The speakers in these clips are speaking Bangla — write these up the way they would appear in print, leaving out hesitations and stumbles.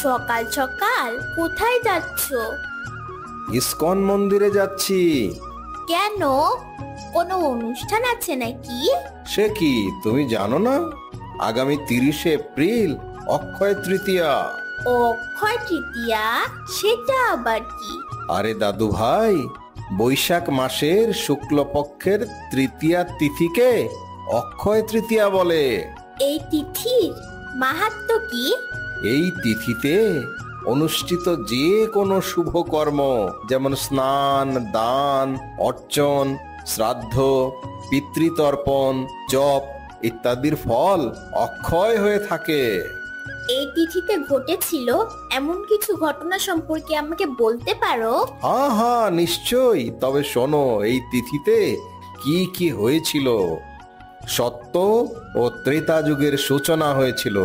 সকাল সকাল কোথায় যাচ্ছ? ইসকন মন্দিরে যাচ্ছি। কেন, কোনো অনুষ্ঠান আছে নাকি? সে কি তুমি জানো না? আগামী 30শে এপ্রিল অক্ষয় তৃতীয়া। অক্ষয় তৃতীয়া, সেটা আবার কি? আরে দাদু ভাই, বৈশাখ মাসের শুক্লপক্ষের তৃতীয়া তিথিকে অক্ষয় তৃতীয়া বলে। এই তিথির মাহাত্ম্য কি? এই তিথিতে অনুষ্ঠিত যে কোনো শুভ কর্ম, যেমন স্নান, দান, অর্চন, শ্রাদ্ধ, পিতৃতর্পণ, জপ ইত্যাদির ফল অক্ষয় হয়ে থাকে। এই তিথিতে ঘটেছিল এমন কিছু ঘটনা সম্পর্কে আমাকে বলতে পারো? হ্যাঁ হ্যাঁ, নিশ্চয়ই। তবে শোনো, এই তিথিতে কি কি হয়েছিল। সত্য ও ত্রেতা যুগের সূচনা হয়েছিল।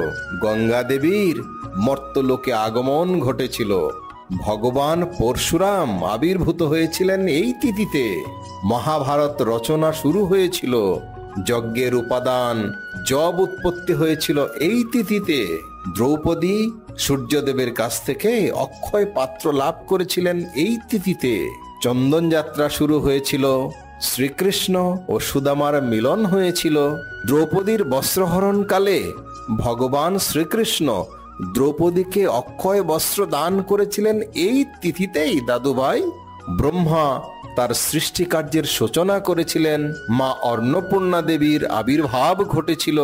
গঙ্গা দেবীর মর্তলোকে আগমন ঘটেছিল। ভগবান পরশুরাম আবির্ভূত হয়েছিলেন এই তিথিতে। মহাভারত রচনা শুরু হয়েছিল। যজ্ঞের উপাদান জব উৎপত্তি হয়েছিল এই তিথিতে। দ্রৌপদী সূর্যদেবের কাছ থেকে অক্ষয় পাত্র লাভ করেছিলেন এই তিথিতে। চন্দন যাত্রা শুরু হয়েছিল। শ্রীকৃষ্ণ ও সুদামার মিলন হয়েছিল। দ্রৌপদীর বস্ত্রহরণকালে ভগবান শ্রীকৃষ্ণ দ্রৌপদীকে অক্ষয় বস্ত্র দান করেছিলেন এই তিথিতেই দাদুভাই। ব্রহ্মা তার সৃষ্টিকার্যের সূচনা করেছিলেন। মা অন্নপূর্ণা দেবীর আবির্ভাব ঘটেছিল।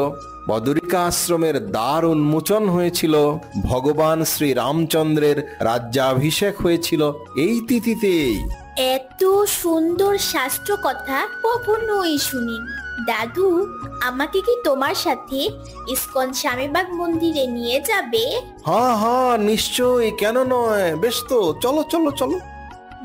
বদরিকা আশ্রমের দ্বার উন্মোচন হয়েছিল। ভগবান শ্রী রামচন্দ্রের রাজ্যাভিষেক হয়েছিল এই তিথিতেই। এত সুন্দর শাস্ত্র কথা কখনোই শুনিনি। দাদু, আমাকে কি তোমার সাথে ইসকন স্বামীবাগ মন্দিরে নিয়ে যাবে? হ্যাঁ হ্যাঁ, নিশ্চয়ই, কেন নয়। বেশ তো, চলো চলো চলো।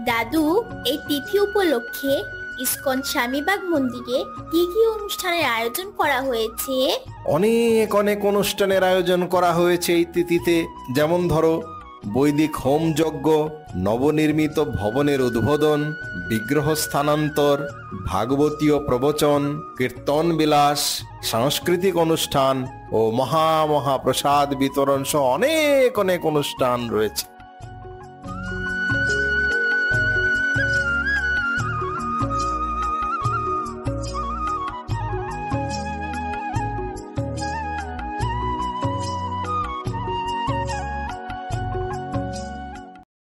দাদু, এই তিথি উপলক্ষে ইসকন স্বামীবাগ মন্দিরে কি কি অনুষ্ঠানের আয়োজন করা হয়েছে? অনেক অনেক অনুষ্ঠানের আয়োজন করা হয়েছে এই তিথিতে। যেমন ধরো, বৈদিক হোম যজ্ঞ, নবনির্মিত ভবনের উদ্বোধন, বিগ্রহ স্থানান্তর, ভাগবতীয় প্রবচন, কীর্তন বিলাস, সাংস্কৃতিক অনুষ্ঠান ও মহাপ্রসাদ বিতরণ সহ অনেক অনেক অনুষ্ঠান রয়েছে।